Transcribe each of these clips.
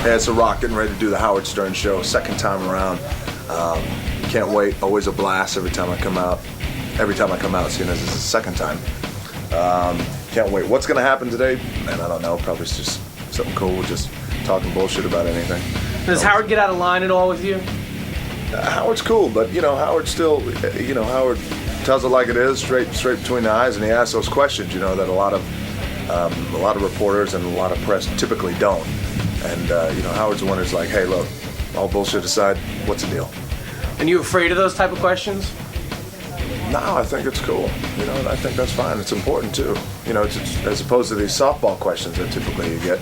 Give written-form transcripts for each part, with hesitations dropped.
Hey, it's The Rock getting ready to do the Howard Stern Show, second time around. Can't wait. Always a blast every time I come out. Seeing as it's the second time. Can't wait. What's going to happen today? Man, I don't know. Probably it's just something cool. Just talking bullshit about anything. Does Howard get out of line at all with you? Howard's cool, but Howard still, Howard tells it like it is, straight between the eyes, and he asks those questions, that a lot of reporters and a lot of press typically don't. And Howard's the one who's like, hey, look, all bullshit aside, what's the deal? And you afraid of those type of questions? No, I think it's cool. And I think that's fine. It's important too. It's as opposed to these softball questions that typically you get.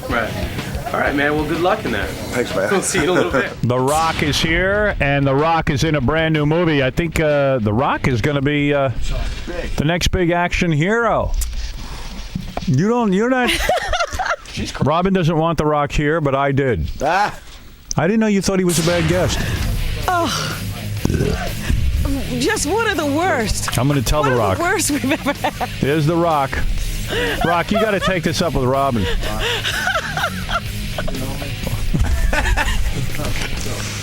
Right. All right, man. Well, good luck in that. Thanks, man. We'll see you in a little bit. The Rock is here, and The Rock is in a brand new movie. I think The Rock is going to be the next big action hero. You're not. Robin doesn't want The Rock here, but I did. I didn't know you thought he was a bad guest. Oh. Just one of the worst. I'm going to tell The Rock. One of the worst we've ever had. Here's The Rock. Rock, you got to take this up with Robin.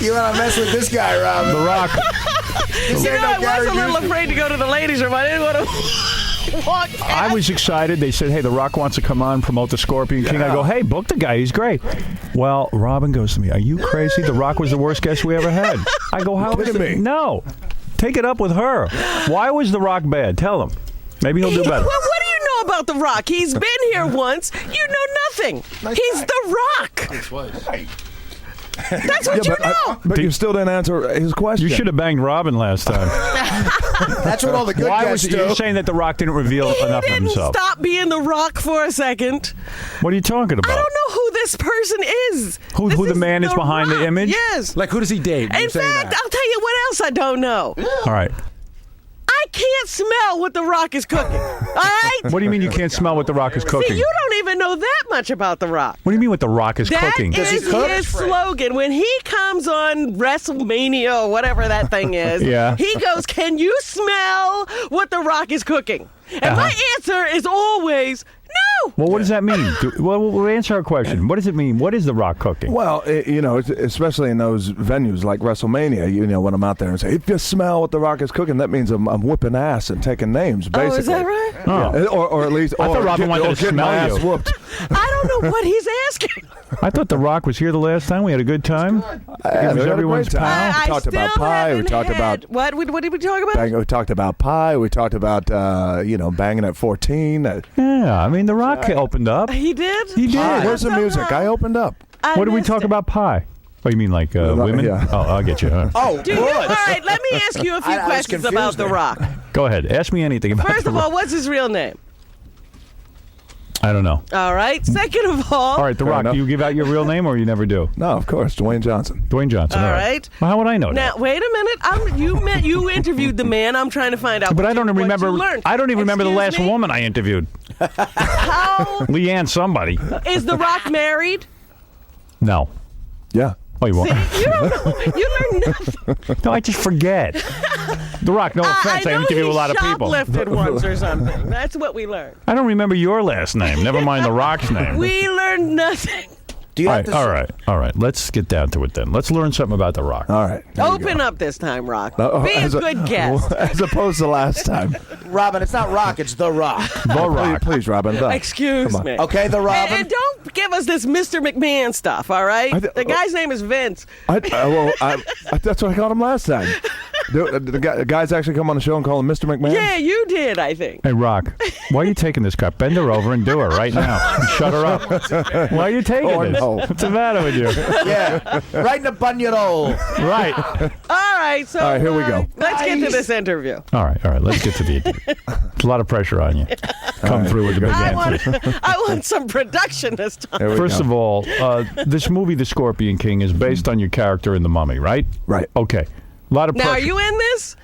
You want to mess with this guy, Robin? The Rock. I was a little afraid to go to the ladies' room. I didn't want to walk past. I was excited. They said, hey, The Rock wants to come on, promote the Scorpion King. I go, hey, book the guy. He's great. Well, Robin goes to me, are you crazy? The Rock was the worst guest we ever had. I go, how is it? No. Take it up with her. Why was The Rock bad? Tell him. Maybe he'll do better. Well, what do you know about The Rock? He's been here once. You know nothing. He's The Rock. That's what you know. But you still didn't answer his question. You should have banged Robin last time. That's what all the good guys do. You're saying that The Rock didn't reveal enough of himself. Stop being The Rock for a second. What are you talking about? I don't know who this person is. Who the man is behind the image? Yes. Like, who does he date? In fact, I'll tell you what else I don't know. All right. I can't smell what The Rock is cooking. All right? What do you mean you can't smell what The Rock is cooking? See, you don't even know that much about The Rock. What do you mean what The Rock is cooking? That is his slogan. When he comes on WrestleMania or whatever that thing is, he goes, can you smell what The Rock is cooking? And my answer is always, no. Well, what does that mean? We'll answer our question. What does it mean? What is The Rock cooking? Well, especially in those venues like WrestleMania, when I'm out there and say, if you smell what The Rock is cooking, that means I'm whipping ass and taking names, basically. Oh, is that right? Yeah. Or at least, I thought Robin wanted to smell my you. ass whooped. I don't know what he's asking. I thought The Rock was here the last time. We had a good time. He was everyone's pal. We talked about pie. We talked about what did we talk about? We talked about pie. We talked about banging at 14. Yeah, I mean The Rock opened up. He did. He did. Where's the music? I opened up. What did we talk about? Pie. Oh, you mean like women? Yeah. Oh, I'll get you. Huh? Oh, all right, let me ask you a few questions about The Rock. Go ahead. Ask me anything about First of all, what's his real name? I don't know. All right. Second of all. All right, The Rock, do you give out your real name or you never do? No, of course. Dwayne Johnson. Dwayne Johnson. All right. Well, how would I know now, that? wait a minute. You interviewed the man. I'm trying to find out. But I don't remember. What you learned. I don't even remember the last Excuse me? woman I interviewed. How Leanne somebody. is The Rock married? No. Yeah. Oh, you won't. See, you don't know. You learn nothing. No, I just forget. The Rock, no offense. I interview a lot of people. Shoplifted once or something. That's what we learned. I don't remember your last name. Never mind The Rock's name. We learned nothing. Do you all right. Let's get down to it then. Let's learn something about The Rock. All right. Open up this time, Rock. Be a good guest. As opposed to last time. Robin, it's not Rock, it's The Rock. The Rock. Please, Robin. Excuse me. Okay, The Robin. And don't give us this Mr. McMahon stuff, all right? The guy's name is Vince. That's what I called him last time. The guys actually come on the show and call him Mr. McMahon? Yeah, you did, I think. Hey, Rock, why are you taking this crap? Bend her over and do her right now. Shut her up. Why are you taking this? No. What's the matter with you? Yeah, right in the bunion hole. Right. All right, so All right, here we go. Let's get to this interview. All right. Let's get to the interview. There's a lot of pressure on you. Come through with the big answers. I want some production this time. First of all, this movie, The Scorpion King, is based on your character in The Mummy, right? Right. Okay. A lot of pressure. Now, are you in this?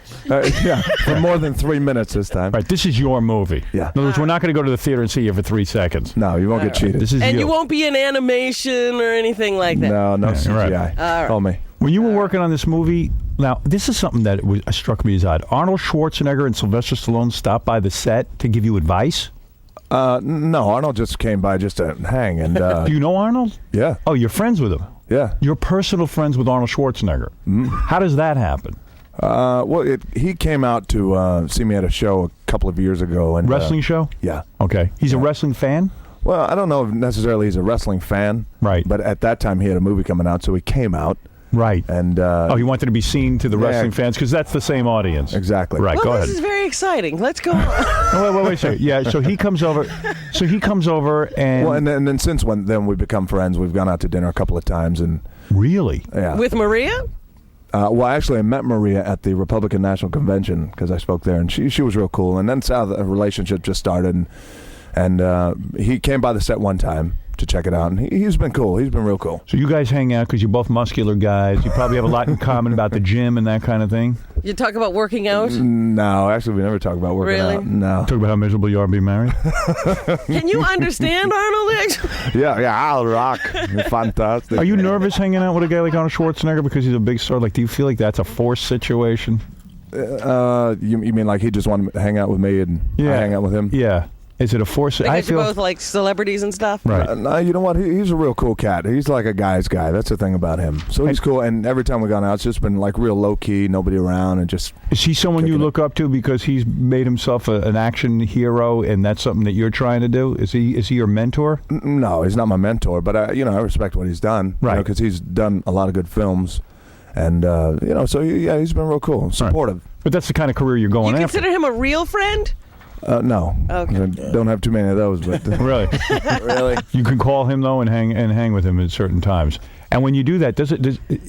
Yeah, for more than 3 minutes this time. Right, this is your movie. Yeah. In other words, we're not going to go to the theater and see you for 3 seconds. No, you won't get cheated. This is And you won't be in animation or anything like that? No CGI. Right. right. Call me. When you were working on this movie, now, this is something that struck me as odd. Arnold Schwarzenegger and Sylvester Stallone stopped by the set to give you advice? No, Arnold just came by just to hang, and Do you know Arnold? yeah, Oh, you're friends with him. yeah. You're personal friends with Arnold Schwarzenegger. How does that happen? Well, he came out to see me at a show a couple of years ago, and Wrestling show? Yeah. Okay. He's a wrestling fan? Well, I don't know if necessarily he's a wrestling fan, Right. But at that time he had a movie coming out, so he came out, Right. and Oh, he wanted to be seen to the Yeah. wrestling fans because that's the same audience. exactly. Right. Well, Go this ahead. is very exciting. Let's go on. Oh, wait a second. Yeah. So he comes over. And, Well, and then since then we've become friends. We've gone out to dinner a couple of times, and really? yeah. With Maria? Well, actually, I met Maria at the Republican National Convention because I spoke there, and she was real cool. And then that's how the relationship just started. And he came by the set one time to check it out, and he's been cool. He's been real cool. So you guys hang out because you're both muscular guys. You probably have a lot in common about the gym and that kind of thing. You talk about working out? No, actually, we never talk about working Really? out. No. Talk about how miserable you are being married. Can you understand Arnold? Actually? Yeah, I'll rock. Fantastic. Are you nervous hanging out with a guy like Arnold Schwarzenegger because he's a big star? Like, do you feel like that's a forced situation? You mean like he just wanted to hang out with me and I hang out with him? Yeah. Is it a force? I Because feel you're both like celebrities and stuff? right. No, you know what? He's a real cool cat. He's like a guy's guy. That's the thing about him. So he's cool. And every time we've gone out, it's just been like real low key, nobody around, and just. Is he someone you Kicking it. look up to because he's made himself an action hero, and that's something that you're trying to do? Is he your mentor? No, he's not my mentor, but I respect what he's done. Right. Because he's done a lot of good films, and so yeah, he's been real cool, supportive. But that's the kind of career you're going You after. consider him a real friend? No, Okay. I don't have too many of those, but Really? Really? You can call him though and hang with him at certain times. And when you do that, does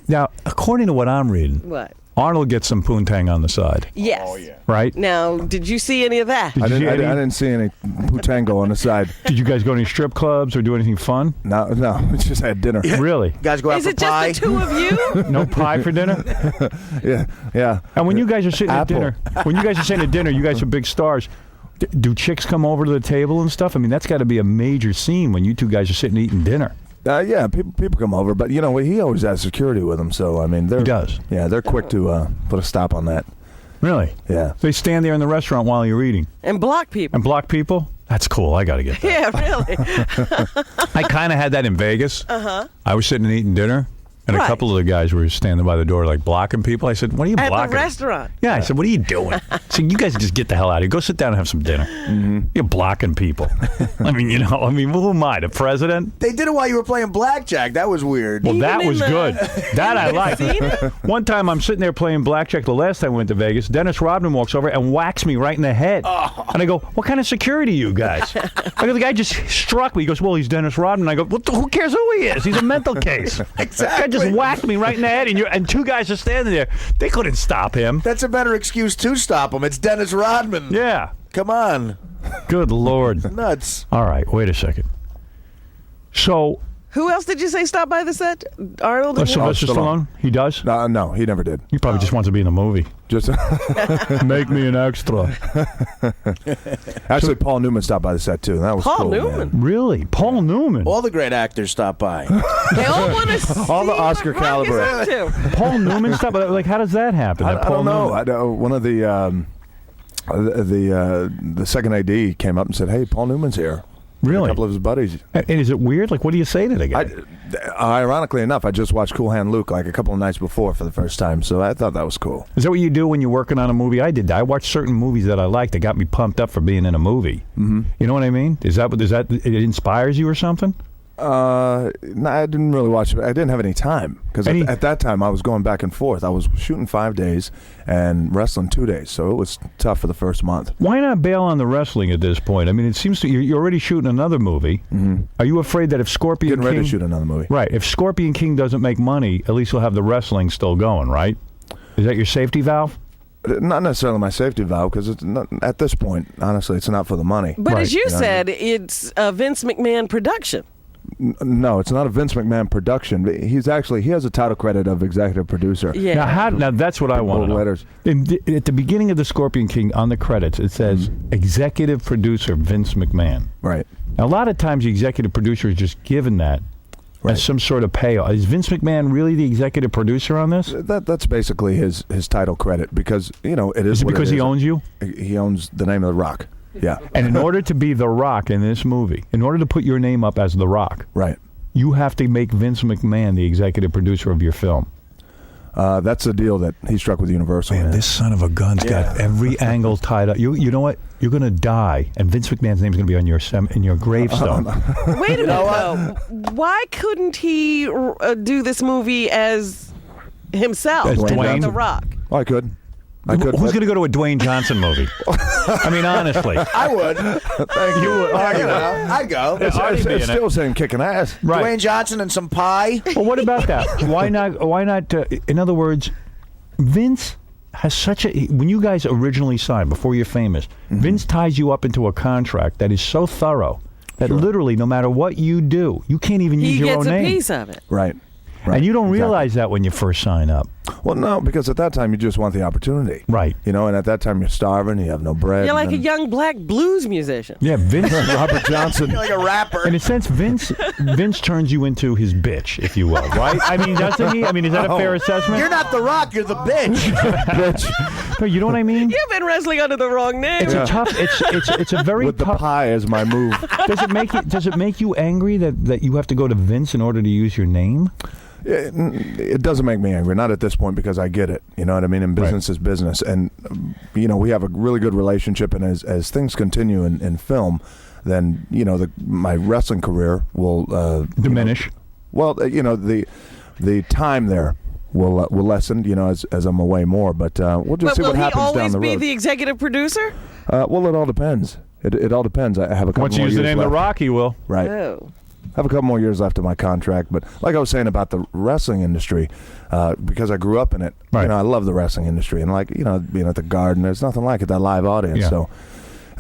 now? According to what I'm reading, What? Arnold gets some poontang on the side, Yes. right? Now, did you see any of that? I you see any- didn't see any putango on the side. Did you guys go to any strip clubs or do anything fun? No, we just had dinner. Really? Guys go out Is for it pie? just the two of you? No pie for dinner? Yeah. And when you guys are sitting Apple. at dinner, you guys are big stars. Do chicks come over to the table and stuff? I mean, that's got to be a major scene when you two guys are sitting eating dinner. Yeah, people come over, but he always has security with him, so I mean, He does. Yeah, they're quick to put a stop on that. Really? Yeah. They stand there in the restaurant while you're eating And block people. and block people? That's cool. I got to get that. Yeah, really. I kind of had that in Vegas. Uh-huh. I was sitting and eating dinner, and a Right. couple of the guys were standing by the door, like blocking people. I said, "What are you At blocking?" the restaurant. Yeah, I said, "What are you doing?" So you guys just get the hell out of here. Go sit down and have some dinner. You're blocking people. I mean, who am I, the president? They did it while you were playing blackjack. That was weird. Well, that Even was in the- good. That I liked. Seen it? One time I'm sitting there playing blackjack the last time I went to Vegas. Dennis Rodman walks over and whacks me right in the head. And I go, "What kind of security are you guys?" I go, "The guy just struck me." He goes, "Well, he's Dennis Rodman." I go, "Who cares who he is? He's a mental case." Guy just whacked me right in the head, and two guys are standing there. They couldn't stop him. That's a better excuse to stop him. It's Dennis Rodman. Yeah. Come on. Good Lord. Nuts. All right, wait a second. So, Who else did you say stopped by the set? Arnold? and Sylvester Stallone. Stallone, he does? No, he never did. He probably just wants to be in the movie. Just Make me an extra. actually, Paul Newman stopped by the set too. And that was Paul cool, Newman? man. Really? Paul Newman? All the great actors stop by. They all want to see All the Oscar what Rock is caliber. up to. Paul Newman stuff? Like, how does that happen? I That Paul don't know. Newman- I know one of the second AD came up and said, "Hey, Paul Newman's here." Really? A couple of his buddies. And is it weird? Like, what do you say to the guy? Ironically enough, I just watched Cool Hand Luke like a couple of nights before for the first time, so I thought that was cool. Is that what you do when you're working on a movie? I did that. I watched certain movies that I liked that got me pumped up for being in a movie. Mm-hmm. You know what I mean? Is that it inspires you or something? No, I didn't really watch it. I didn't have any time because at that time I was going back and forth. I was shooting 5 days and wrestling 2 days, so it was tough for the first month. Why not bail on the wrestling at this point? I mean, it seems you're already shooting another movie. Mm-hmm. Are you afraid that if Scorpion Getting King... ready to shoot another movie. Right. If Scorpion King doesn't make money, at least you'll have the wrestling still going, right? Is that your safety valve? Not necessarily my safety valve because it's not, at this point, honestly, it's not for the money. But Right. as you You know what I said, it's a Vince McMahon production. No, it's not a Vince McMahon production. He has a title credit of executive producer. Yeah. Now that's what I want to know. letters. At the beginning of the Scorpion King, on the credits, it says executive producer Vince McMahon. Right. Now, a lot of times the executive producer is just given that as some sort of payoff. Is Vince McMahon really the executive producer on this? That's basically his title credit because it is. Is it what because he owns you? He owns the name of The Rock. Yeah. And in order to be The Rock in this movie, in order to put your name up as The Rock, Right. you have to make Vince McMahon the executive producer of your film. That's the deal that he struck with Universal. Man, this son of a gun's got every angle tied up. You know what? You're going to die, and Vince McMahon's name's going to be on your gravestone. Wait a minute, though. Why couldn't he do this movie as himself, As and Dwayne? not The Rock? Oh, I could. I could. Who's going to go to a Dwayne Johnson movie? I mean, honestly. I would. Thank you. I'd go. It's still saying kicking ass. Right. Dwayne Johnson and some pie. Well, what about that? Why not? Why not? In other words, Vince has such a. When you guys originally signed, before you're famous, Vince ties you up into a contract that is so thorough that literally, no matter what you do, you can't even use He your gets own a name. piece of it. Right. And you don't realize that when you first sign up. Well, no, because at that time you just want the opportunity. Right. You know, and at that time you're starving, you have no bread. You're like a and young black blues musician. Yeah, Vince. Robert Johnson. You're like a rapper. In a sense, Vince turns you into his bitch, if you will, right? I mean, doesn't he? I mean, is that a fair assessment? You're not The Rock. You're the bitch. No, you know what I mean? You've been wrestling under the wrong name. It's a tough. It's a very With the tough. pie as my move. Does it make you angry that you have to go to Vince in order to use your name? It doesn't make me angry, not at this point, because I get it. You know what I mean? And business is business. And, you know, we have a really good relationship. And as things continue in film, then, you know, my wrestling career will Diminish. The time there will lessen, you know, as I'm away more. But we'll just see Will what he happens down always the be road. the executive producer? Well, it all depends. It all depends. I have a couple Once you more use the years name left. The Rock, he will. Right. Oh. I have a couple more years left of my contract, but like I was saying about the wrestling industry, because I grew up in it, Right. you know, I love the wrestling industry, and like, you know, being at the Garden, there's nothing like it, that live audience. Yeah. So,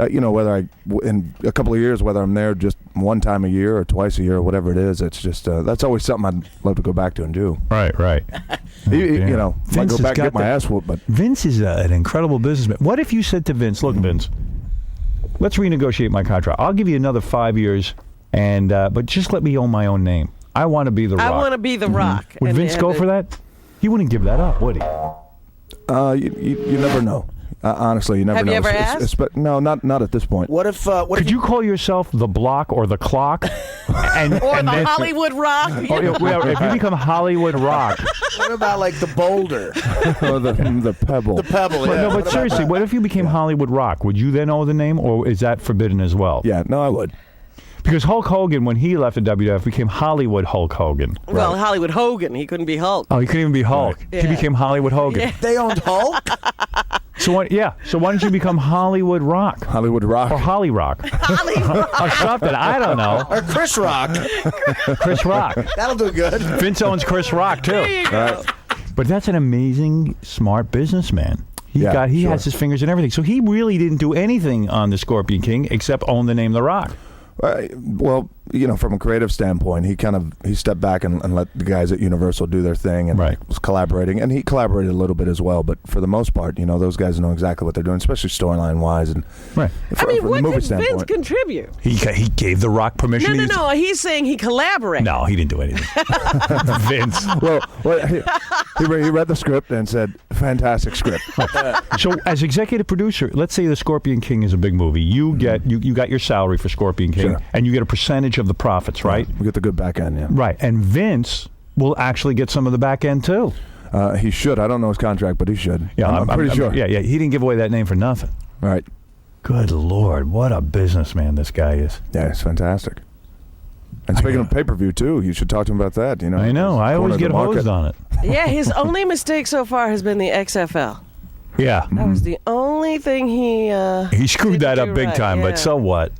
you know, whether in a couple of years, whether I'm there just one time a year or twice a year or whatever it is, it's just that's always something I'd love to go back to and do. Right. You know, I Vince go has back and got get my the- ass whooped, but Vince is an incredible businessman. What if you said to Vince, "Look, Vince, let's renegotiate my contract. I'll give you another 5 years, and but just let me own my own name. I want to be The Rock." I want to be The Rock. Would And- Vince and go the- for that? He wouldn't give that up, would he? you never know. Honestly, you never Have know. you ever asked? No, not at this point. What if? Could you call yourself The Block or The Clock? and Or and the then- Hollywood Rock? Oh, yeah, well, if you become Hollywood Rock. What about like the boulder, Oh, the pebble. the pebble? Well, Yeah. no, What but about seriously, that? what if you became Hollywood Rock? Would you then own the name, or is that forbidden as well? Yeah, no, I would. Because Hulk Hogan, when he left the WWF, became Hollywood Hulk Hogan. Well, Hollywood Hogan. He couldn't be Hulk. Oh, he couldn't even be Hulk. He Yeah. became Hollywood Hogan. Yeah. They owned Hulk. So why don't you become Hollywood Rock Hollywood Rock. or Holly Rock or something? I don't know. Or Chris Rock. Chris Rock. That'll do good. Vince owns Chris Rock too. There you go. But that's an amazing, smart businessman. He Yeah, sure. has his fingers in everything. So he really didn't do anything on the Scorpion King except own the name The Rock. Well, you know, from a creative standpoint, he stepped back and let the guys at Universal do their thing and Right. was collaborating, and he collaborated a little bit as well. But for the most part, you know, those guys know exactly what they're doing, especially storyline wise and Right. I mean, from what the movie did Vince standpoint. contribute? He gave The Rock permission. No. He's saying he collaborated. No, he didn't do anything. Vince. well, he read the script and said, "Fantastic script." So, as executive producer, let's say the Scorpion King is a big movie. You get you got your salary for Scorpion King, Sure. and you get a percentage of the profits, right? We get the good back end, yeah. Right. And Vince will actually get some of the back end too. He should. I don't know his contract, but he should. Yeah, I'm pretty sure. Yeah. He didn't give away that name for nothing. Right. Good Lord, what a businessman this guy is. Yeah, it's fantastic. And speaking of pay-per-view too, you should talk to him about that. You know, I know. I always get hosed on it. Yeah, his only mistake so far has been the XFL. Yeah. That was the only thing he. He screwed that didn't up do big right, time, yeah. but so what?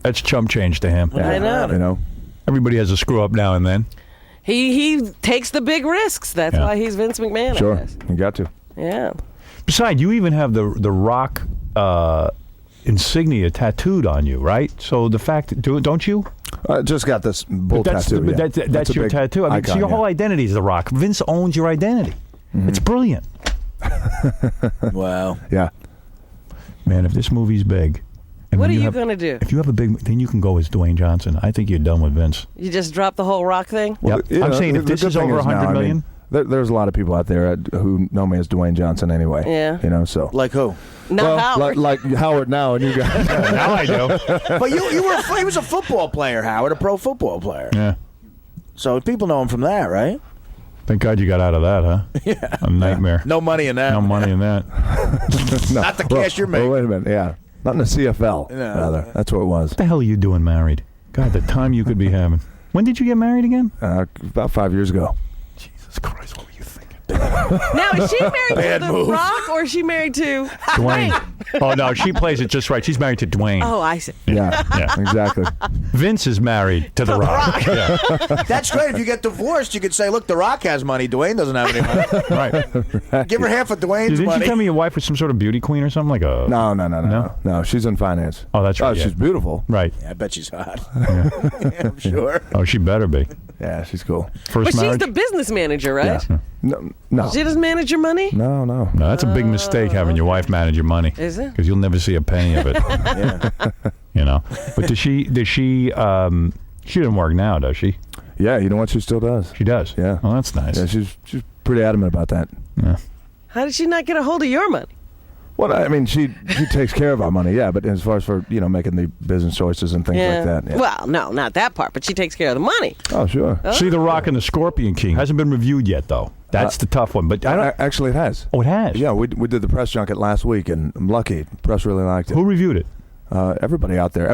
That's chump change to him. I know. You know, Everybody has a screw up now and then. He takes the big risks. That's Yeah. why he's Vince McMahon. I sure, guess. you got to. Yeah. Besides, you even have the Rock insignia tattooed on you, right? So the fact, don't you? I just got this bull That's tattoo. yeah. that's a your big tattoo. I mean, so icon, your whole yeah. identity is The Rock. Vince owns your identity. It's brilliant. Wow. Yeah. Man, if this movie's big. and What when are you have- going to do? If you have a big, then you can go as Dwayne Johnson. I think you're done with Vince. You just drop the whole rock thing? Well, Yep. you I'm know, saying if the this good is thing over now, 100 I mean, million. there's a lot of people out there who know me as Dwayne Johnson anyway. Yeah. You know, so. Like who? Not Howard. Like Howard now, and you guys. Now I do. But he was a football player, Howard, a pro football player. Yeah. So people know him from that, right? Thank God you got out of that, huh? Yeah. A nightmare. No money in that. No money in that. No. Not the cash you're making. Well, wait a minute, yeah. Not in the CFL, No. rather. That's what it was. What the hell are you doing married? God, the time you could be having. When did you get married again? About 5 years ago. Jesus Christ, what were you thinking? Now, is she married to The Rock or is she married to Dwayne. Oh, no, she plays it just right. She's married to Dwayne. Oh, I see. Yeah, Yeah. exactly. Vince is married to The Rock. Yeah, That's great. If you get divorced, you could say, look, The Rock has money. Dwayne doesn't have any money. right. Give her half of Dwayne's Didn't money. you tell me your wife was some sort of beauty queen or something? Like a No, she's in finance. Oh, that's right, Oh, yeah. she's beautiful. Right. Yeah, I bet she's hot. Yeah, I'm sure. Oh, she better be. Yeah, she's cool. First But marriage? she's the business manager, right? Yeah. No. She doesn't manage your money? No. No, that's a big mistake having your wife manage your money. Is it? Because you'll never see a penny of it. Yeah. You know. But she doesn't work now, does she? Yeah, you know what? She still does. She does. Yeah. Oh, that's nice. Yeah, she's pretty adamant about that. Yeah. How did she not get a hold of your money? Well, I mean, she takes care of our money, yeah. But as far as for making the business choices and things like that, yeah. Well, no, not that part, but she takes care of the money. Oh, sure. See The Rock and the Scorpion King hasn't been reviewed yet, though. That's the tough one. But I don't. Actually, it has. Oh, it has. Yeah, we did the press junket last week, and I'm lucky. The press really liked it. Who reviewed it? Everybody out there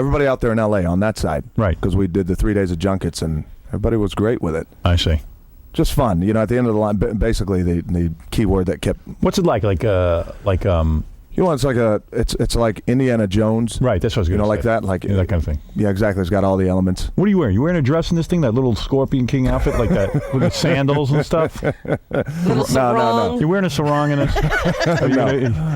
in L.A. on that side, Right. Because we did the 3 days of junkets, and everybody was great with it. I see. Just fun, at the end of the line. Basically, the key word that kept. What's it like? It's like it's like Indiana Jones, Right. That's what I was going to say. like that, like that kind of thing. Yeah, exactly. It's got all the elements. What are you wearing? You wearing a dress in this thing? That little Scorpion King outfit, like that, with the sandals and stuff. Little No. You're wearing a sarong in this.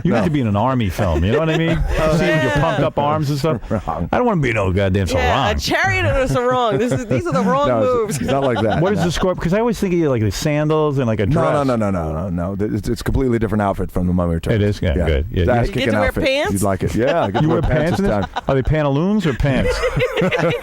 You need to be in an army film. You know what I mean? See with your pumped up arms and stuff. Wrong. I don't want to be no goddamn Yeah, a sarong. chariot and a sarong. These are the wrong No, moves. it's not like that. What is the Scorpion? Because I always think of you like the sandals and like a dress. No. It's a completely different outfit from the Mummy Returns. It is? Yeah, good. Yeah. It's ass You get kicking to wear outfit. pants? You'd like it. Yeah, I get to You wear wear pants in this this? time. Are they pantaloons or pants?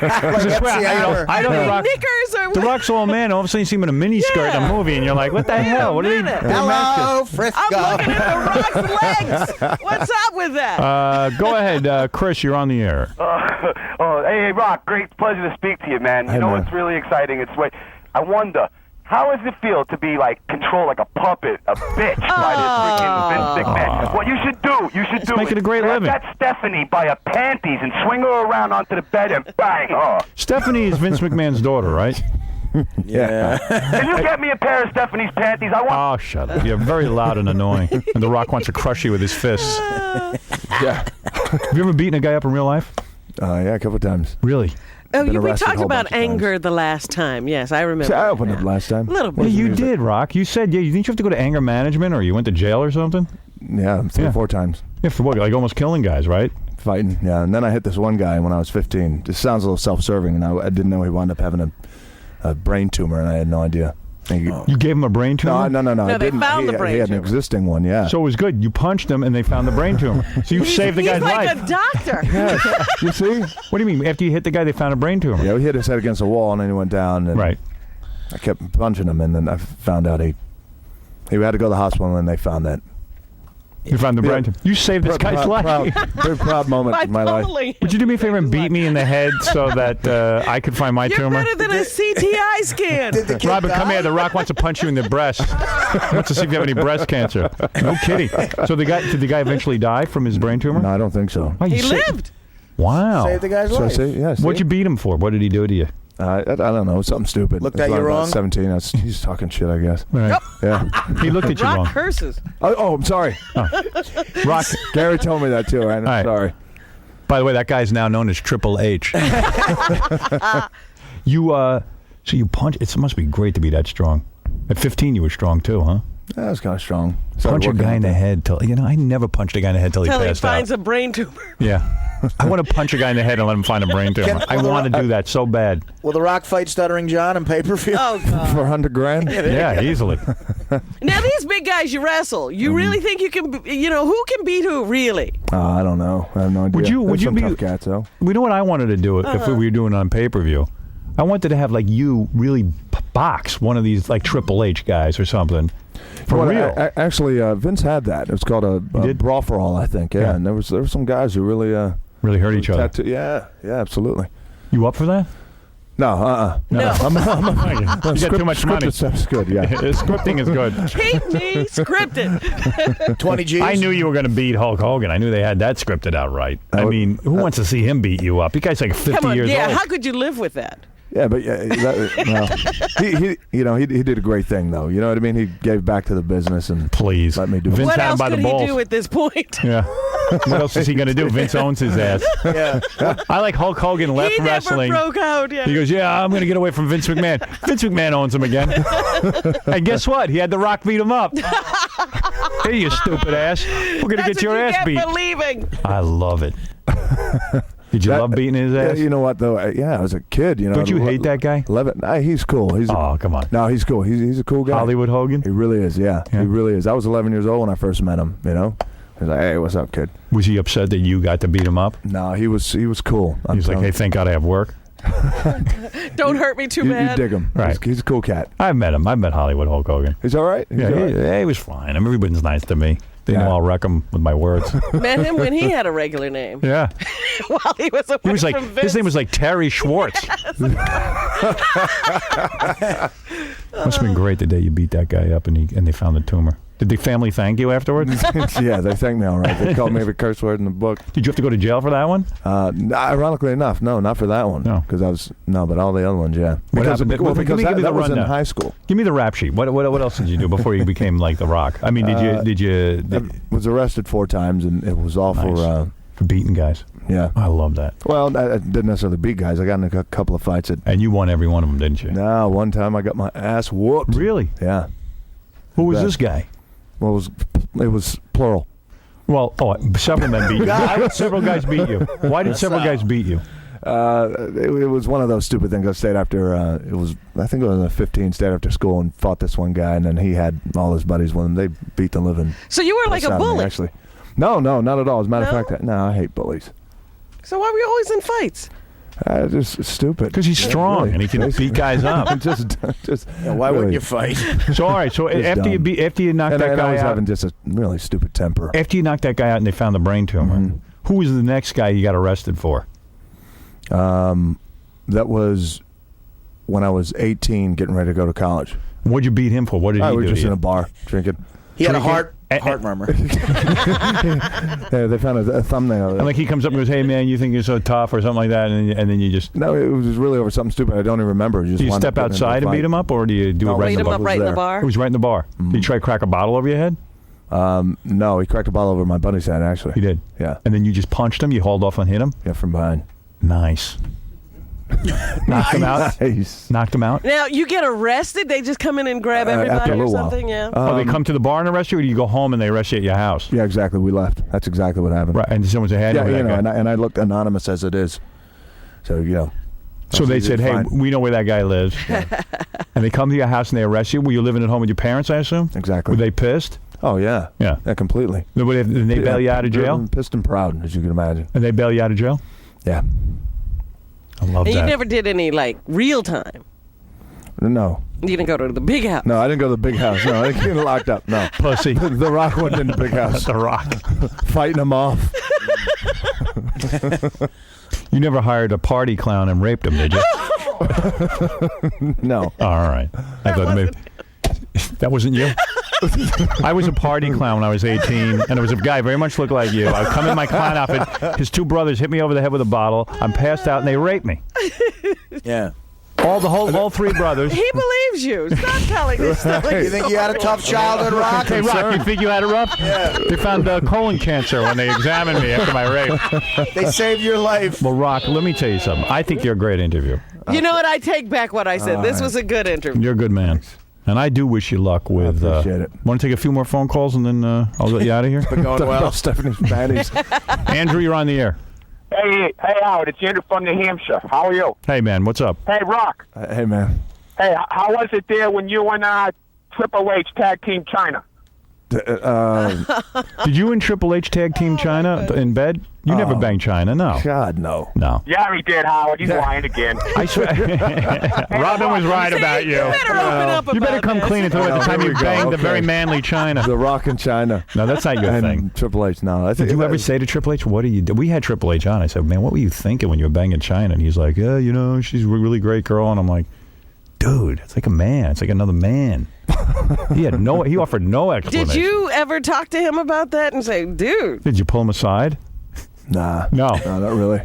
I know The Rock. Knickers or The Rock's all man. All of a sudden you see him in a mini skirt in a movie, and you're like, "What the hell? What are they?" minute. Hello, Frisco. I'm looking at The Rock's legs. What's up with that? Go ahead, Chris. You're on the air. Hey, Rock, great pleasure to speak to you, man. Hey, You know man. what's really exciting? I wonder, how does it feel to be, controlled like a puppet, a bitch by this freaking Vince McMahon? What you should do make is it a great grab living. that Stephanie by her panties and swing her around onto the bed and bang her. Stephanie is Vince McMahon's daughter, right? Yeah. Can you get me a pair of Stephanie's panties? I want... Oh, shut up. You're very loud and annoying. And The Rock wants to crush you with his fists. Yeah. Have you ever beaten a guy up in real life? Yeah, a couple of times. Really? Oh, been we arrested a talked whole about bunch of times. anger the last time. Yes, I remember. See, I opened up last time. A little Yeah, bit. you did, Rock. You said, you didn't you have to go to anger management or you went to jail or something? Yeah, three or four times. Yeah, for what? Like almost killing guys, right? Fighting, yeah. And then I hit this one guy when I was 15. This sounds a little self-serving, and I didn't know he wound up having a brain tumor, and I had no idea. You gave him a brain tumor? No, I they didn't. found the brain He had an tumor. existing one, yeah. So it was good. You punched him and they found the brain tumor. So you saved the He's guy's like life. a doctor. You see? What do you mean? After you hit the guy, they found a brain tumor? Yeah, we hit his head against a wall, and then he went down. And Right. I kept punching him, and then I found out he had to go to the hospital, and they found that. You found the brain tumor. You saved this guy's life. Very proud moment in my life. Totally. Would you do me a favor and beat me in the head so that I could find my You're tumor? better than a CTI scan. Did the kid Robin, come die? here. The Rock wants to punch you in the breast. He wants to see if you have any breast cancer. No kidding. So did the guy eventually die from his brain tumor? No, I don't think so. Why, you He sa- lived. Wow. Save the guy's So I life. say, yeah. What'd you beat him for? What did he do to you? I don't know, something stupid. Looked It was at you when I was wrong? about 17. He's talking shit, I guess. Right. Yeah. He looked at you Rock wrong. curses. Oh, I'm sorry. Rock. Gary told me that too. I'm right. sorry. By the way, that guy's now known as Triple H. So you punch. It must be great to be that strong. At 15, you were strong too, huh? That was kind of strong. Punch a guy in the head till I never punched a guy in the head till he Till he passed finds out. a brain tumor. Yeah, I want to punch a guy in the head and let him find a brain tumor. I want to do that so bad. Will The Rock fight Stuttering John in pay-per-view? Oh, God. For $100,000? Yeah, easily. Now, these big guys you wrestle, you really think you can, who can beat who, really? I don't know. I have no idea. Would you There's some be- tough cats, though. We know what I wanted to do if we were doing it on pay-per-view. I wanted to have like you really box one of these like Triple H guys or something. For Well, real. Actually, Vince had that. It was called a Brawl for All, I think. Yeah, Yeah. and there were some guys who really really hurt each other. Yeah, absolutely. You up for that? No, No. You got too much money. Scripted stuff's good. Yeah. Scripting is good. Keep me scripted. 20 G's. I knew you were going to beat Hulk Hogan. I knew they had that scripted out right. I mean, who wants to see him beat you up? You guy's like 50 Come on, years yeah. old. How could you live with that? Yeah, but he did a great thing though. You know what I mean? He gave back to the business and Please. let me do Vince it. What had him else by the could he balls. do at this point? Yeah. What else is he going to do? Vince owns his ass. Yeah. I like Hulk Hogan left He never wrestling. broke out. Yeah. He goes, yeah, I'm going to get away from Vince McMahon. Vince McMahon owns him again. And guess what? He had The Rock beat him up. Hey, you stupid ass. We're going to That's get your what you ass get beat. for leaving. I love it. Did you love beating his ass? You know what though? I was a kid. You know. Don't you hate that guy? Love it. Nah, he's cool. Oh, come on. No, he's cool. He's a cool guy. Hollywood Hogan? He really is. Yeah, Yeah. he really is. I was 11 years old when I first met him. You know, he was like, "Hey, what's up, kid?" Was he upset that you got to beat him up? No, he was cool. He was like, hey, thank God I have work. Don't hurt me too you bad. dig him. Right. He's a cool cat. I've met him. I've met Hollywood Hulk Hogan. He's all right. He's Yeah, all right. he was fine. I mean, everybody's nice to me. They Yeah. know I'll wreck them with my words. Met him when he had a regular name. Yeah. While he was away He was like, from Vince. his name was like Terry Schwartz. Must have been great the day you beat that guy up and they found the tumor. Did the family thank you afterwards? Yeah, they thanked me all right. They called me every curse word in the book. Did you have to go to jail for that one? Ironically enough, no, not for that one. No. Because but all the other ones, yeah. What Because, happened? well, Give me because the that was in rundown. high school. Give me the rap sheet. What else did you do before you became like The Rock? I mean, did you I was arrested 4 times, and it was all Nice. For beating guys? yeah. I love that. Well, I didn't necessarily beat guys. I got in a couple of fights. And you won every one of them, didn't you? No, one time I got my ass whooped. Really? Yeah. Who was Bet. this guy? Well, it was plural. Well, several men beat you. Why did several guys beat you? Why did several guys beat you? It was one of those stupid things. I stayed after I think it was a 15. Stayed after school and fought this one guy, and then he had all his buddies with him. They beat the living. So you were like piss a out of me, bully. actually. No, not at all. As a matter No? of fact, I hate bullies. So why were you always in fights? Just stupid. Because he's strong Really. and he can beat guys up. just. Why really. wouldn't you fight? So all right. So after you knocked And that I guy was out, having just a really stupid temper. after you knocked that guy out and they found the brain tumor, Mm-hmm. who was the next guy you got arrested for? That was when I was 18, getting ready to go to college. What'd you beat him for? What did I he was do? to just you? in a bar drinking. He had a Drinking- heart murmur. Yeah, they found a thumbnail. And like he comes up and goes, "Hey man, you think you're so tough" or something like that, and then you just No, it was really over something stupid. I don't even remember. do you step outside and beat him up, or do you do No, it right Beat in him the up bar? right in the there. bar? It was right in the bar. Did you try to crack a bottle over your head? No, he cracked a ball over my buddy's head, actually. He did. Yeah. And then you just punched him. You hauled off and hit him. Yeah, from behind. Nice. Knocked him out. Nice. Knocked him out. Now you get arrested. They just come in and grab after everybody a or little while. something. Yeah. Oh, they come to the bar and arrest you, or do you go home and they arrest you at your house? Yeah, exactly. We left. That's exactly what happened. Right. And someone said, "Hey, I know Yeah, that guy." and I looked anonymous as it is. So, So they easy said, to "Hey, find. we know where that guy lives," and they come to your house and they arrest you. Were you living at home with your parents? I assume. Exactly. Were they pissed? Oh, yeah. Yeah. Yeah, completely. Nobody. Did they bail you out of jail? Pissed and proud, as you can imagine. And they bail you out of jail? Yeah. I love And that. you never did any like real time. No. You didn't go to the big house. No, I didn't go to the big house. No, I didn't get locked up. No. Pussy. The Rock went in the big house. The Rock. Fighting them off. You never hired a party clown and raped him, did you? No. All right. I thought maybe that wasn't you. I was a party clown when I was 18, and there was a guy very much looked like you. I come in my clown outfit. His 2 brothers hit me over the head with a bottle. I'm passed out, and they raped me. Yeah. All 3 brothers. He believes you. Stop telling this story. You think you had a tough childhood, Rock? Hey, Rock, you think you had it rough? Yeah. They found colon cancer when they examined me after my rape. They saved your life. Well, Rock, let me tell you something. I think you're a great interview. You know what? I take back what I said. This was a good interview. You're a good man. And I do wish you luck with... appreciate it. Want to take a few more phone calls, and then I'll let you out of here? Going well. Stephanie's baddies. Andrew, you're on the air. Hey, Howard, it's Andrew from New Hampshire. How are you? Hey, man, what's up? Hey, Rock. Hey, man. Hey, how was it there when you and Triple H tag team China? Did you and Triple H tag team China in bed? You never banged China, no. God, no. No. Yeah, he did, Howard. He's lying again. I swear. Robin was right about you. You better open up about You better come this. clean and talk about the time Here you we go. banged the Okay. very manly China. The Rock in China. No, that's not your And thing. Triple H, no. I think Did you ever say to Triple H, what do you do? We had Triple H on. I said, man, what were you thinking when you were banging China? And he's like, yeah, you know, she's a really great girl. And I'm like, dude, it's like a man. It's like another man. He offered no explanation. Did you ever talk to him about that and say, dude? Did you pull him aside? Nah. No. No, not really.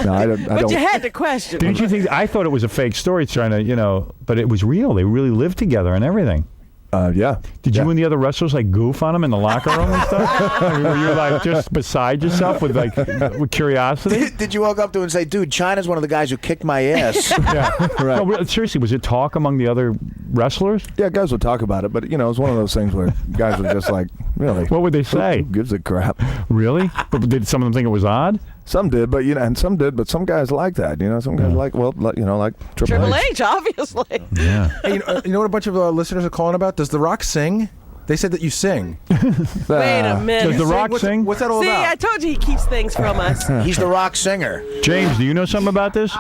No, I don't. But you had to question him. Didn't you think? I thought it was a fake story trying to, but it was real. They really lived together and everything. Yeah. Did you and the other wrestlers like goof on him in the locker room and stuff? Were you like just beside yourself with curiosity? Did you walk up to him and say, dude, China's one of the guys who kicked my ass? Yeah. Right. No, seriously, was it talk among the other wrestlers? Yeah, guys would talk about it, but, it was one of those things where guys were just like, really? What would they say? Who gives a crap? Really? But did some of them think it was odd? Some did, but, and some did, but some guys like that. Some guys like Triple H, obviously. Yeah. Hey, you know what a bunch of listeners are calling about? Does The Rock sing? They said that you sing. Wait a minute. Does The Rock sing? What's that all See, about? I told you he keeps things from us. He's the rock singer. James, do you know something about this?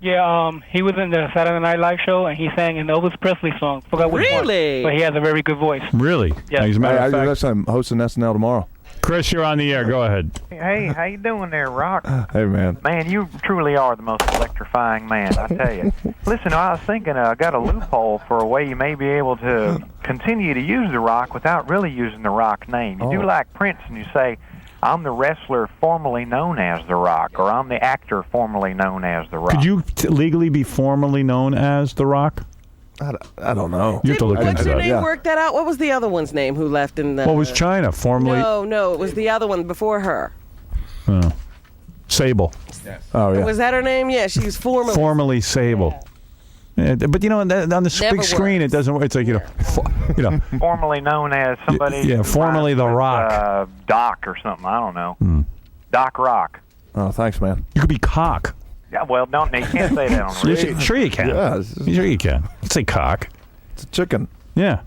Yeah, he was in the Saturday Night Live show, and he sang an Elvis Presley song. Forgot which one. Really? But he has a very good voice. Really? Yeah. As a matter of fact, I'm hosting SNL tomorrow. Chris, you're on the air. Go ahead. Hey, how you doing there, Rock? Hey, man. Man, you truly are the most electrifying man, I tell you. Listen, I was thinking I got a loophole for a way you may be able to continue to use The Rock without really using The Rock name. You do like Prince, and you say, I'm the wrestler formerly known as The Rock, or I'm the actor formerly known as The Rock. Could you legally be formally known as The Rock? I don't know. You have to look What's into your that. name? Work that out. What was the other one's name who left in the... What was China? Formerly No, it was the other one before her. Sable. Oh, yeah. Was that her name? Yeah, she was formerly... Formerly Sable. Yeah, but on the Never big screen, works. it doesn't work. It's like, Formerly known as somebody... Yeah, formerly The Rock. Doc or something, I don't know. Doc Rock. Oh, thanks, man. You could be Cock. Yeah, well, you can't say that on the radio. Sure you can. Yeah, Sure you can. Let's say Cock. it's a chicken. Yeah.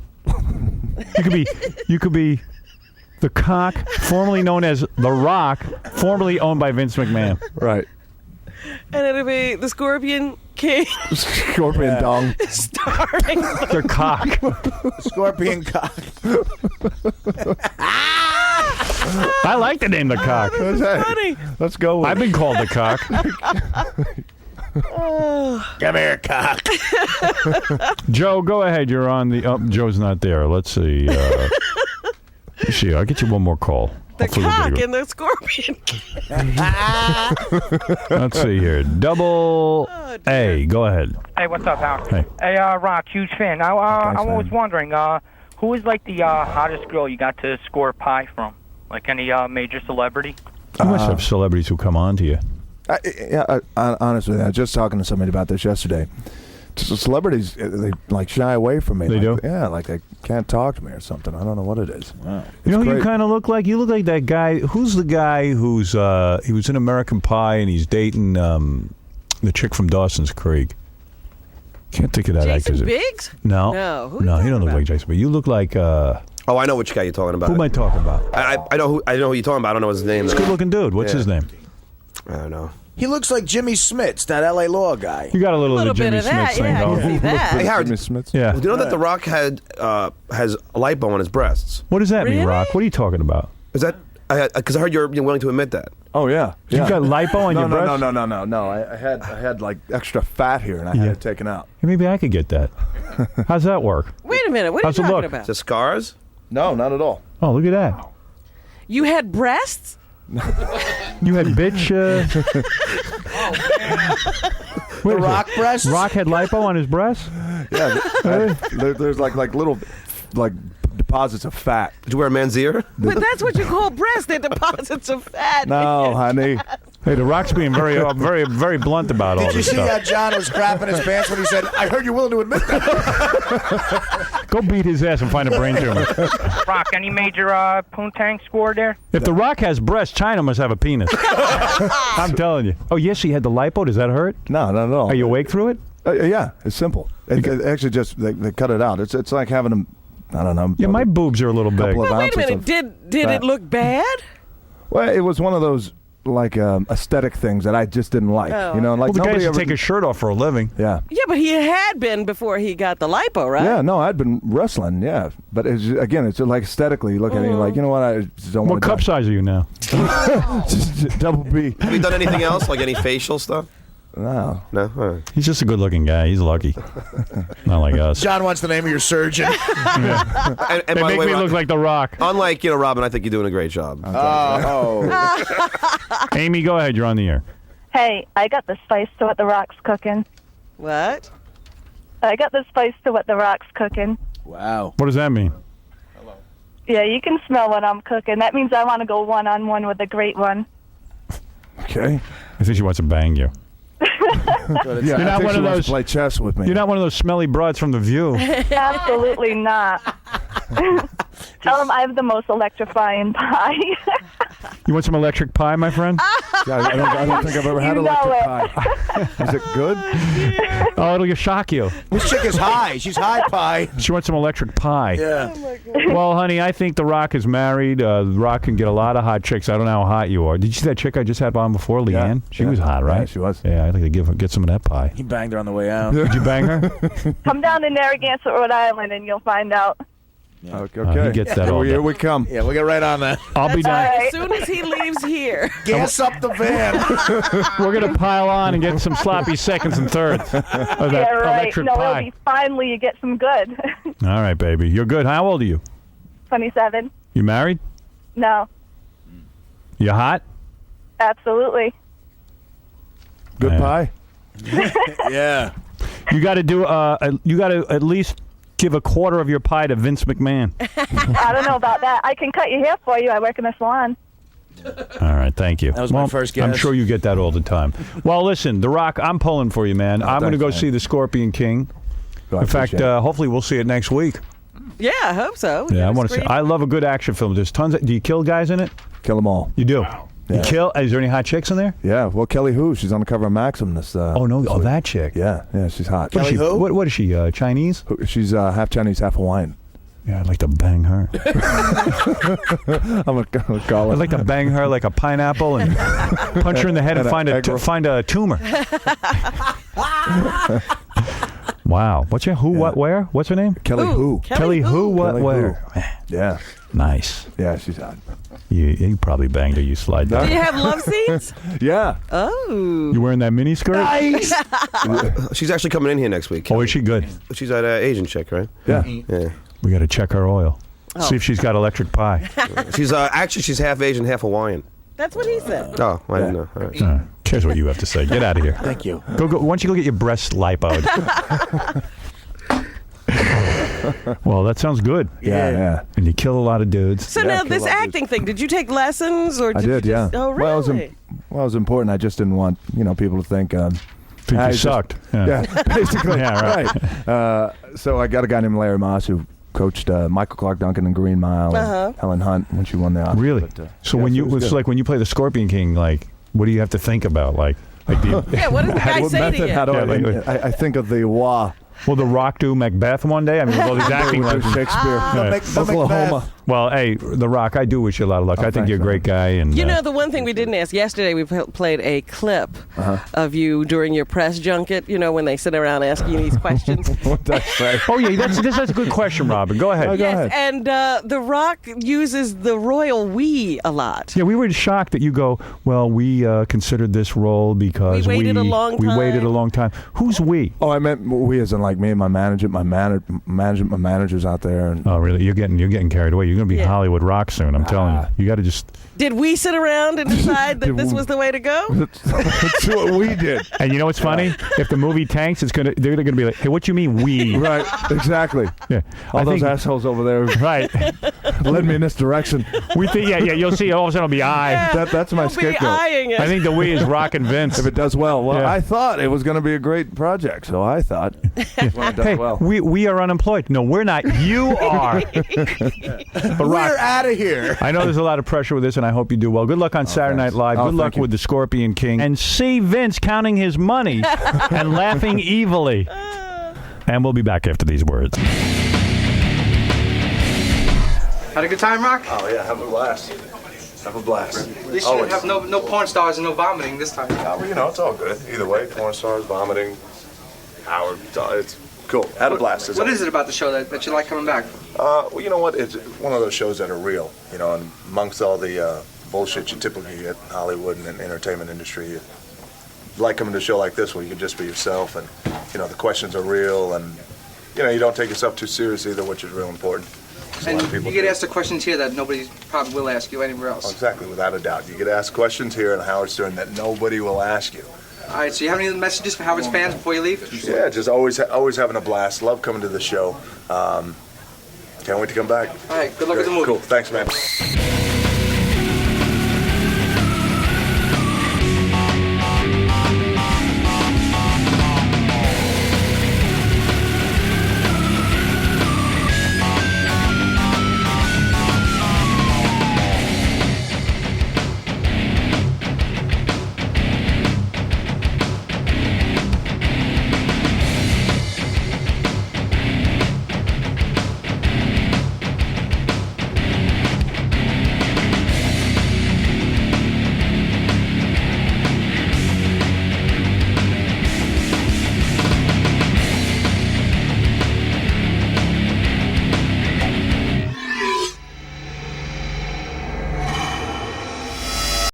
You could be the Cock, formerly known as The Rock, formerly owned by Vince McMahon. Right. And it'll be the Scorpion King Scorpion dong. starring... The Cock. Scorpion cock. I like the name The Cock. Funny. Let's go with I've been called The Cock. Come here, cock. Joe, go ahead. You're on the... Oh, Joe's not there. Let's see. Let's see. I'll get you one more call. The Hopefully we'll get Cock it. and the Scorpion King. Let's see here. Double A. Go ahead. Hey, what's up, Howard? Hey. Hey, Rock, huge fan. I was wondering, who is like the hottest girl you got to score pie from? Like any major celebrity? You must have celebrities who come on to you. Honestly, I was just talking to somebody about this yesterday. So celebrities, they like shy away from me. They do? Yeah, like they can't talk to me or something. I don't know what it is. Wow. You know who you kind of look like? You look like that guy. Who's the guy who's he was in American Pie and he's dating the chick from Dawson's Creek? Can't think of that Jason actor's name. Biggs? No. No. Who No, you he don't talking look like Jason. But you look like Oh, I know which guy you're talking about. who am I talking about? I know who you're talking about. I don't know his name. It's a good-looking dude. What's his name? I don't know. He looks like Jimmy Smits, that L.A. Law guy. You got a little, little of the bit Jimmy of that, Smith thing yeah, I going. can see that. Hey, Howard, Jimmy Smith. Yeah. do you know that The Rock has lipo on his breasts? What does that mean, Really? Rock? What are you talking about? Is that because I heard you're willing to admit that? Oh yeah. You got lipo on your breast? No. I had like extra fat here, and I had it taken out. Hey, maybe I could get that. How's that work? Wait a minute. What are How's you it talking look? about? Is it scars? No, not at all. Oh, look at that. You had breasts? You had bitch. The Rock breasts? Rock had lipo on his breast? Yeah, there's like little deposits of fat. Did you wear a man's ear? But that's what you call breasts. They're deposits of fat. No, honey. Hey, The Rock's being very, very, very blunt about all Did you this see stuff. how John was crapping his pants when he said, I heard you're willing to admit that? Go beat his ass and find a brain tumor. Rock, any major poontang score there? If The Rock has breasts, China must have a penis. I'm telling you. Oh, yes, he had the lipo. Does that hurt? No, not at all. Are you awake through it? Yeah, it's simple. It actually just they cut it out. It's like having I don't know. Yeah, my boobs are a little big. Well, wait a minute. Did it look bad? Well, it was one of those like aesthetic things that I just didn't like. Oh. You know, like Well, the guy nobody has to ever take his shirt off for a living. Yeah. Yeah, but he had been before he got the lipo, right? Yeah, no, I'd been wrestling, yeah. But it's just, again, it's just like aesthetically, you look at it, you're like, you know what, I just don't What want to cup size are you now? Just double B. Have you done anything else, like any facial stuff? No. No? All right. He's just a good-looking guy. He's lucky. Not like us. John wants the name of your surgeon. And They by make the way, me Rob, look like The Rock. unlike, Robin, I think you're doing a great job. Amy, go ahead. You're on the air. Hey, I got the spice to what the Rock's cooking. What? I got the spice to what the Rock's cooking. Wow. What does that mean? Yeah, you can smell what I'm cooking. That means I want to go one-on-one with the great one. Okay. I think she wants to bang you. Yeah, You're not one of wants those. to play chess with me. You're not one of those smelly broads from The View. Absolutely not. Tell them I have the most electrifying pie. You want some electric pie, my friend? Yeah, I don't think I've ever had You know electric it. pie. Is it good? Oh, it'll shock you. This chick is high. She's high pie. She wants some electric pie. Yeah. Well, honey, I think The Rock is married. The Rock can get a lot of hot chicks. I don't know how hot you are. Did you see that chick I just had on before, Leanne? She was hot, right? Yeah, she was. Yeah, I'd like to get some of that pie. He banged her on the way out. Did you bang her? Come down to Narragansett, Rhode Island, and you'll find out. Okay. He gets that all Here day. we come. Yeah, we'll get right on that. I'll be down. All right. As soon as he leaves here. Gas up the van. We're going to pile on and get some sloppy seconds and thirds of that Yeah, right. electric No, it'll pie. be finally you get some good. All right, baby. You're good. How old are you? 27. You married? No, You hot? absolutely. Good Yeah. pie? Yeah. You got to do. You got to at least give a quarter of your pie to Vince McMahon. I don't know about that. I can cut your hair for you. I work in a salon. All right, thank you. That was my first guess. I'm sure you get that all the time. Well, listen, The Rock, I'm pulling for you, man. I'm going to go thanks, see The Scorpion King. In fact, hopefully we'll see it next week. Yeah, I hope so. Yeah, I want to see. I love a good action film. There's tons. Do you kill guys in it? Kill them all. You do. You Yeah. kill? Is there any hot chicks in there? Yeah. Well, Kelly Hu, she's on the cover of Maxim this. Oh no! Oh, that chick. Yeah, she's hot. What is she? What is she? Chinese? She's half Chinese, half Hawaiian. Yeah, I'd like to bang her. I'm gonna call her. I'd like to bang her like a pineapple and punch her in the head and find a tumor. Wow. What's your who? What? Where? What's her name? Kelly Hu. Kelly Who? What? Kelly Where? Yeah. Nice. Yeah, she's hot. You probably banged her. You slide Do down. you have love scenes? Yeah. Oh. You wearing that mini skirt? Nice. She's actually coming in here next week. Oh, is she good? She's that Asian chick, right? Yeah. Yeah. We got to check her oil. See if she's got electric pie. She's actually she's half Asian, half Hawaiian. That's what he said. Oh, I didn't know. All right. Cares what you have to say. Get out of here. Thank you. Go. Why don't you go get your breasts lipoed? Well, that sounds good. Yeah. And you kill a lot of dudes. So now this acting thing, did you take lessons or I did, you yeah. just, Oh, really? Well, it was important. I just didn't want people to think. Think I you just- sucked. Yeah, basically. Yeah, right. So I got a guy named Larry Moss who coached Michael Clark Duncan in Green Mile Uh-huh. and Helen Hunt when she won the Oscar. Really? But, So yeah, when you it was it's good. like when you play the Scorpion King, like what do you have to think about? Like do you, Yeah, what does the guy What say to method? you? How do Yeah, like- I think of the wah. will The Rock do Macbeth one day? I mean, with all these acting With lessons. Shakespeare. Right. Oklahoma. Well, hey, The Rock, I do wish you a lot of luck. I think thanks, you're a great guy. And You know, the one thing we didn't ask yesterday, we played a clip of you during your press junket, when they sit around asking these questions. What did I say? oh yeah, that's a good question, Robin. Go ahead. Go ahead. And The Rock uses the royal we a lot. Yeah, we were shocked that you go, well, we considered this role because We waited a long we waited time." a long time. Who's we? Oh, I meant we as in like me and my management, my managers out there. And Oh, really? You're getting carried away. You're going to be Yeah. Hollywood Rock soon. I'm telling you. You got to just. Did we sit around and decide that this was the way to go? that's what we did. And you know what's funny? If the movie tanks, they're going to be like, hey, what you mean we? Right, exactly. Yeah. All I those think- assholes over there Right. led me in this direction. We think, yeah. You'll see. All of a sudden, it'll be I. Yeah. That's my We'll be scapegoat. eyeing it. I think the we is Rock and Vince. If it does well, Yeah. I thought it was going to be a great project, so I thought when it does Hey, well. we are unemployed. No, we're not. You are. But Rock, We're out of here. I know there's a lot of pressure with this, and I hope you do well. Good luck on Saturday Night thanks. Live. Oh, Good luck thank you. with the Scorpion King. And see Vince counting his money and laughing evilly. And we'll be back after these words. Had a good time, Rock? Oh yeah, have a blast. Have a blast. At least you didn't have no porn stars and no vomiting this time. Yeah, well, you know, it's all good. Either way, porn stars, vomiting, Howard, it's cool. Had a blast. What is it about the show that you like coming back? Well, you know what? It's one of those shows that are real. You know, and amongst all the bullshit you typically get in Hollywood and in the entertainment industry, you like coming to a show like this where you can just be yourself, and you know the questions are real, and you know you don't take yourself too seriously either, which is real important. And you get asked the questions here that nobody probably will ask you anywhere else. Oh, exactly, without a doubt. You get asked questions here in Howard Stern that nobody will ask you. All right, so you have any messages for Howard's fans before you leave? Yeah, just always having a blast. Love coming to the show. Can't wait to come back. All right, good luck with the movie. Cool, thanks, man.